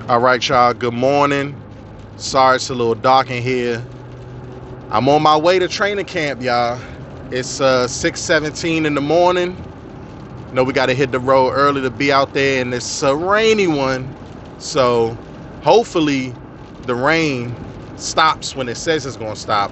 All right, y'all, good morning. Sorry it's a little dark in here. I'm on my way to training camp, y'all. It's 6:17 in the morning. We got to hit the road early to be out there, and it's a rainy one. So hopefully the rain stops when it says it's going to stop.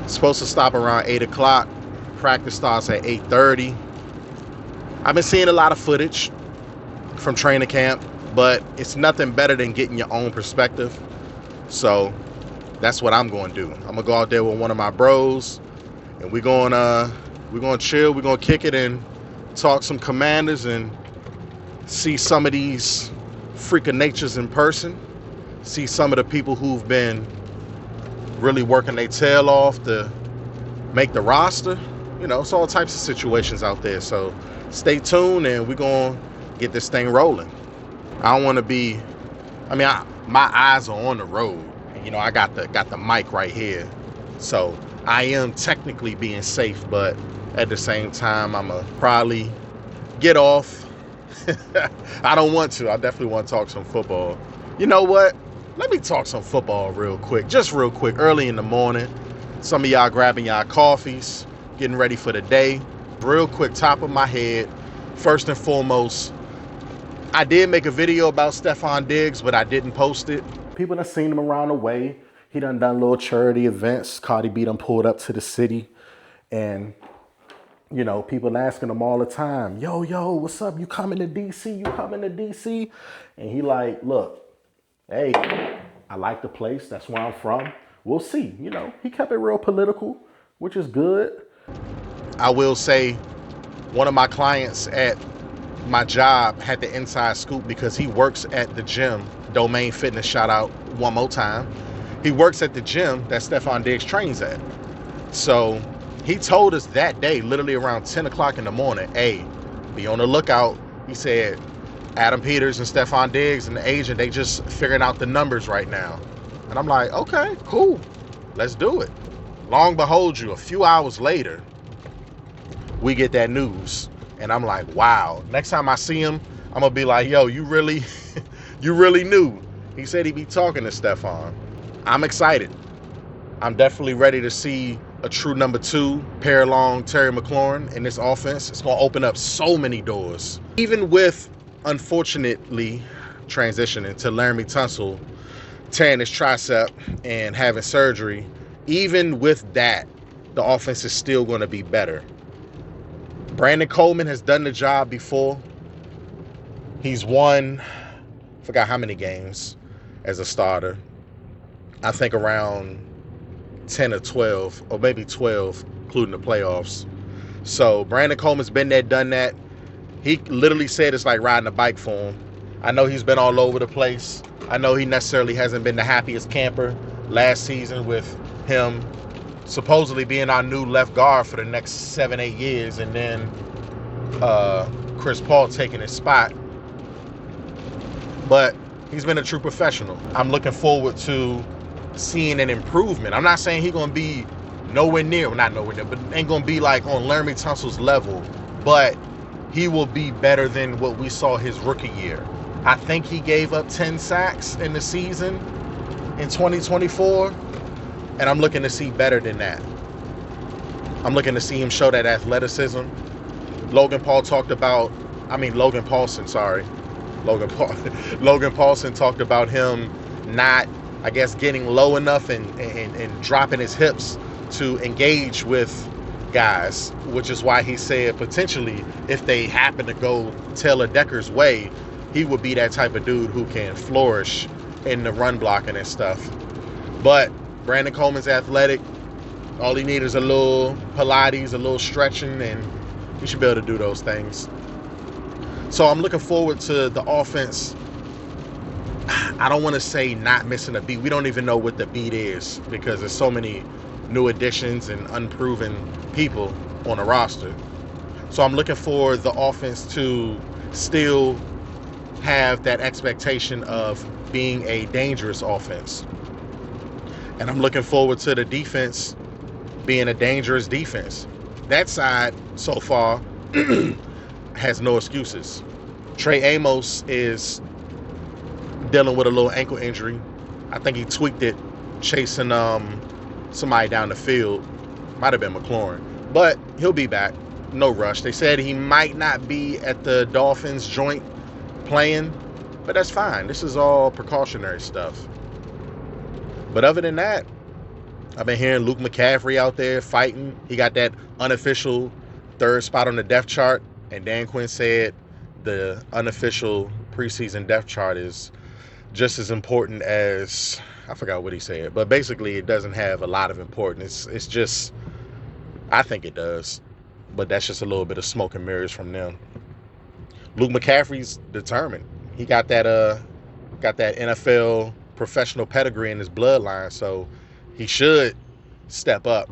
It's supposed to stop around 8 o'clock. Practice starts at 8:30. I've been seeing a lot of footage from training camp, but it's nothing better than getting your own perspective. So that's what I'm going to do. I'm going to go out there with one of my bros, and we're going to chill. We're going to kick it and talk some Commanders and see some of these freak of natures in person. See some of the people who've been really working their tail off to make the roster. It's all types of situations out there. So stay tuned, and we're going to get this thing rolling. I don't want to be, my eyes are on the road. And, I got the mic right here. So I am technically being safe, but at the same time, I'm going to probably get off. I don't want to. I definitely want to talk some football. You know what? Let me talk some football real quick. Just real quick, early in the morning. Some of y'all grabbing y'all coffees, getting ready for the day. Real quick, top of my head. First and foremost, I did make a video about Stefon Diggs, but I didn't post it. People done seen him around the way. He done little charity events. Cardi B done pulled up to the city. And, people asking him all the time, yo, what's up? You coming to D.C.? You coming to D.C.? And he like, look, hey, I like the place. That's where I'm from. We'll see. He kept it real political, which is good. I will say one of my clients at my job had the inside scoop because he works at the gym, Domain Fitness, shout out one more time. He works at the gym that Stefon Diggs trains at. So he told us that day, literally around 10 o'clock in the morning, hey, be on the lookout. He said, Adam Peters and Stefon Diggs and the agent, they just figuring out the numbers right now. And I'm like, okay, cool. Let's do it. Long behold you, a few hours later, we get that news. And I'm like, wow. Next time I see him, I'm going to be like, yo, you really knew. He said he'd be talking to Stefon. I'm excited. I'm definitely ready to see a true number 2, pair along Terry McLaurin in this offense. It's going to open up so many doors. Even with, unfortunately, transitioning to Laramie Tunsil, tearing his tricep and having surgery, even with that, the offense is still going to be better. Brandon Coleman has done the job before. He's won, forgot how many games as a starter. I think around 10 or 12, or maybe 12, including the playoffs. So Brandon Coleman's been there, done that. He literally said it's like riding a bike for him. I know he's been all over the place. I know he necessarily hasn't been the happiest camper last season with him supposedly being our new left guard for the next 7-8 years, and then Chris Paul taking his spot. But he's been a true professional. I'm looking forward to seeing an improvement. I'm not saying he's going to be nowhere near, not nowhere near, but ain't going to be like on Laramie Tunsil's level, but he will be better than what we saw his rookie year. I think he gave up 10 sacks in the season in 2024. And I'm looking to see better than that. I'm looking to see him show that athleticism. Logan Paulson talked about him not, I guess, getting low enough and dropping his hips to engage with guys, which is why he said potentially if they happen to go Taylor Decker's way, he would be that type of dude who can flourish in the run blocking and stuff. But Brandon Coleman's athletic. All he needs is a little Pilates, a little stretching, and he should be able to do those things. So I'm looking forward to the offense. I don't want to say not missing a beat. We don't even know what the beat is because there's so many new additions and unproven people on the roster. So I'm looking for the offense to still have that expectation of being a dangerous offense. And I'm looking forward to the defense being a dangerous defense. That side, so far, has no excuses. Trey Amos is dealing with a little ankle injury. I think he tweaked it chasing somebody down the field. Might have been McLaurin. But he'll be back. No rush. They said he might not be at the Dolphins joint playing, but that's fine. This is all precautionary stuff. But other than that, I've been hearing Luke McCaffrey out there fighting. He got that unofficial 3rd spot on the depth chart. And Dan Quinn said the unofficial preseason depth chart is just as important as, I forgot what he said. But basically, it doesn't have a lot of importance. It's just, I think it does. But that's just a little bit of smoke and mirrors from them. Luke McCaffrey's determined. He got that NFL professional pedigree in his bloodline, so he should step up.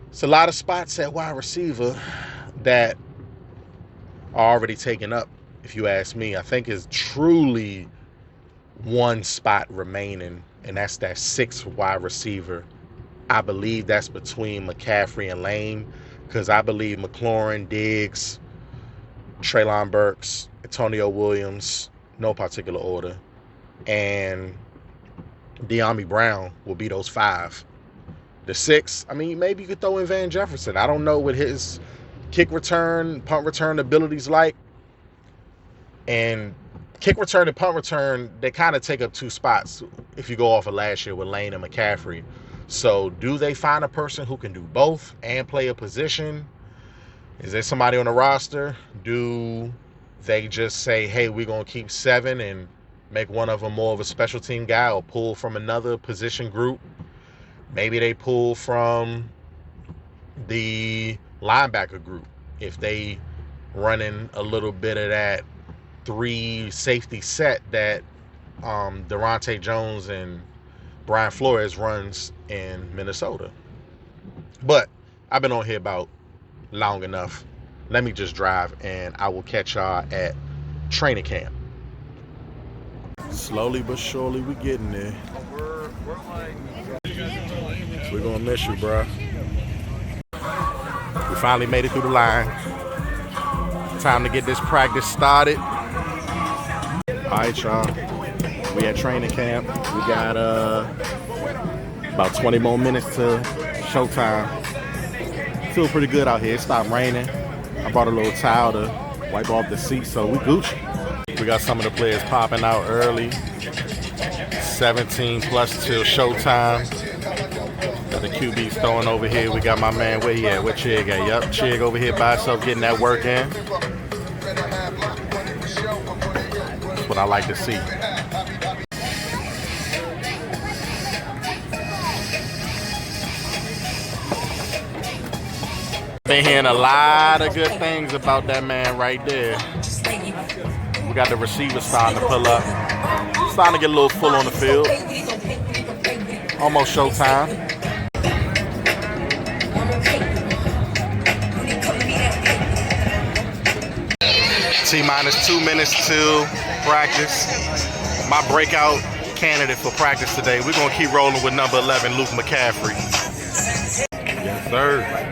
It's a lot of spots at wide receiver that are already taken up, if you ask me. I think it's truly one spot remaining, and that's that 6th wide receiver. I believe that's between McCaffrey and Lane, because I believe McLaurin, Diggs, Treylon Burks, Antonio Williams, no particular order, and De'Ami Brown will be those 5. The 6, I mean, maybe you could throw in Van Jefferson. I don't know what his kick return, punt return abilities like. And kick return and punt return, they kind of take up 2 spots if you go off of last year with Lane and McCaffrey. So do they find a person who can do both and play a position? Is there somebody on the roster? Do they just say, hey, we're going to keep 7 and make one of them more of a special team guy, or pull from another position group? Maybe they pull from the linebacker group if they running a little bit of that 3 safety set that Durante Jones and Brian Flores runs in Minnesota. But I've been on here about long enough. Let me just drive, and I will catch y'all at training camp. Slowly but surely, we're getting there. We're gonna miss you, bro. We finally made it through the line. Time to get this practice started. All right, y'all. We at training camp. We got about 20 more minutes to showtime. Feel pretty good out here. It stopped raining. I brought a little towel to wipe off the seat, so we Gucci. We got some of the players popping out early. 17 plus till showtime. Got the QBs throwing over here. We got my man, where he at? Where Chig at? Yup, Chig over here by himself getting that work in. That's what I like to see. Been hearing a lot of good things about that man right there. We got the receivers starting to pull up. Starting to get a little full on the field. Almost showtime. T-minus 2 minutes till practice. My breakout candidate for practice today. We're going to keep rolling with number 11, Luke McCaffrey. Yes, sir.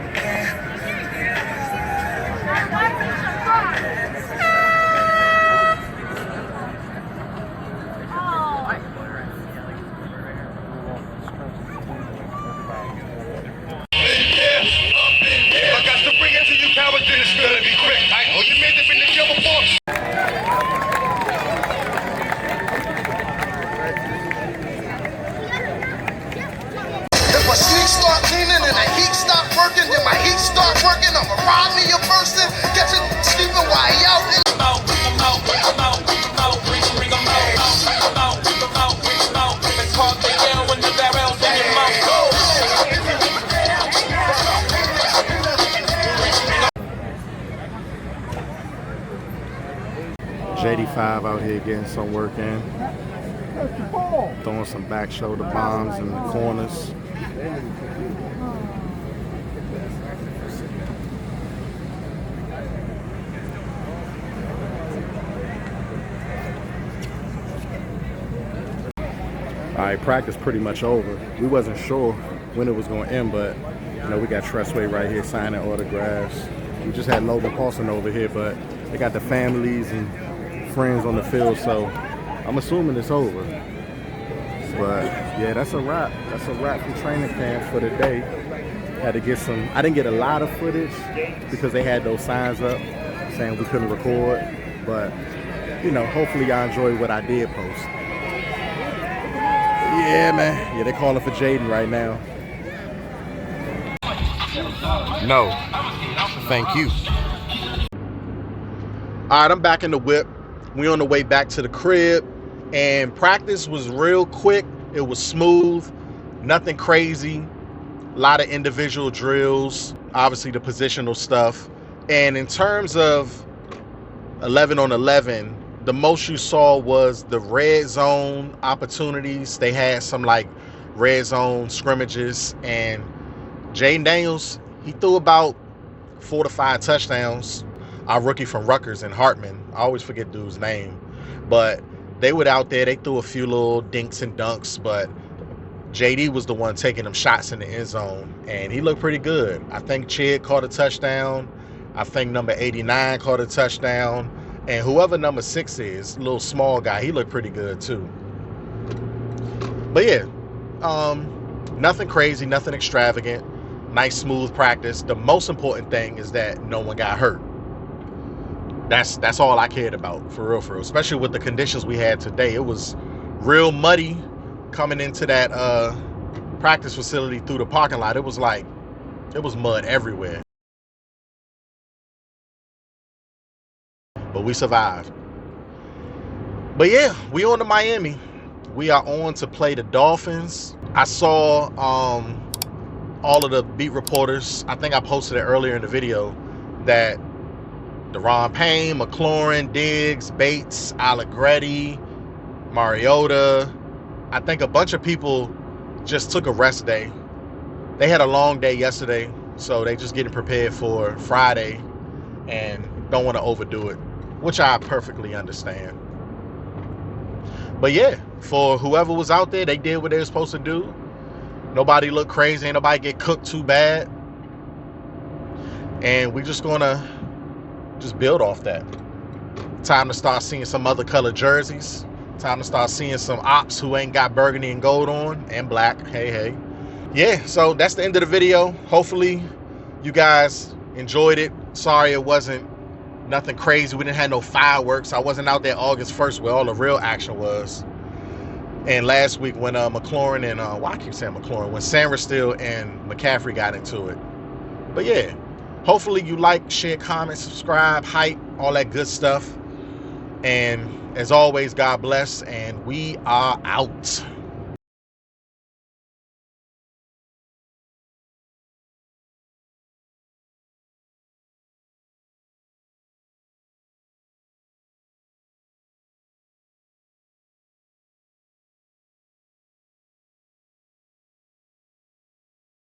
JD5 out here getting some work in. Throwing some back shoulder bombs in the corners. All right, practice pretty much over. We wasn't sure when it was going to end, but you know, we got Tressway right here signing autographs. We just had Logan Paulson over here, but they got the families and friends on the field, so I'm assuming it's over. But yeah, that's a wrap. That's a wrap for training camp for the day. Had to get some, I didn't get a lot of footage because they had those signs up saying we couldn't record. But, you know, hopefully y'all enjoy what I did post. Yeah, man. Yeah, they're calling for Jaden right now. No. Thank you. All right, I'm back in the whip. We on the way back to the crib. And practice was real quick. It was smooth. Nothing crazy. A lot of individual drills. Obviously, the positional stuff. And in terms of 11 on 11, the most you saw was the red zone opportunities. They had some like red zone scrimmages, and Jaden Daniels, he threw about 4 to 5 touchdowns. Our rookie from Rutgers and Hartman, I always forget dude's name, but they were out there. They threw a few little dinks and dunks, but JD was the one taking them shots in the end zone, and he looked pretty good. I think Chid caught a touchdown. I think number 89 caught a touchdown. And whoever number 6 is, little small guy, he looked pretty good too. But yeah, nothing crazy, nothing extravagant. Nice, smooth practice. The most important thing is that no one got hurt. That's all I cared about, for real, especially with the conditions we had today. It was real muddy coming into that practice facility through the parking lot. It was mud everywhere. But we survived. But yeah, we on to Miami. We are on to play the Dolphins. I saw all of the beat reporters. I think I posted it earlier in the video that Deron Payne, McLaurin, Diggs, Bates, Allegretti, Mariota. I think a bunch of people just took a rest day. They had a long day yesterday, so they just getting prepared for Friday and don't want to overdo it, which I perfectly understand. But yeah, for whoever was out there, they did what they were supposed to do. Nobody looked crazy. Ain't nobody get cooked too bad. And we just gonna build off that. Time to start seeing some other color jerseys. Time to start seeing some ops who ain't got burgundy and gold on, and black. Hey. Yeah, so that's the end of the video. Hopefully you guys enjoyed it. Sorry it wasn't nothing crazy. We didn't have no fireworks. I wasn't out there August 1st where all the real action was. And last week when McLaurin and I keep saying McLaurin, when Sandersteele and McCaffrey got into it. But yeah, hopefully you like, share, comment, subscribe, hype, all that good stuff. And as always, God bless, and we are out.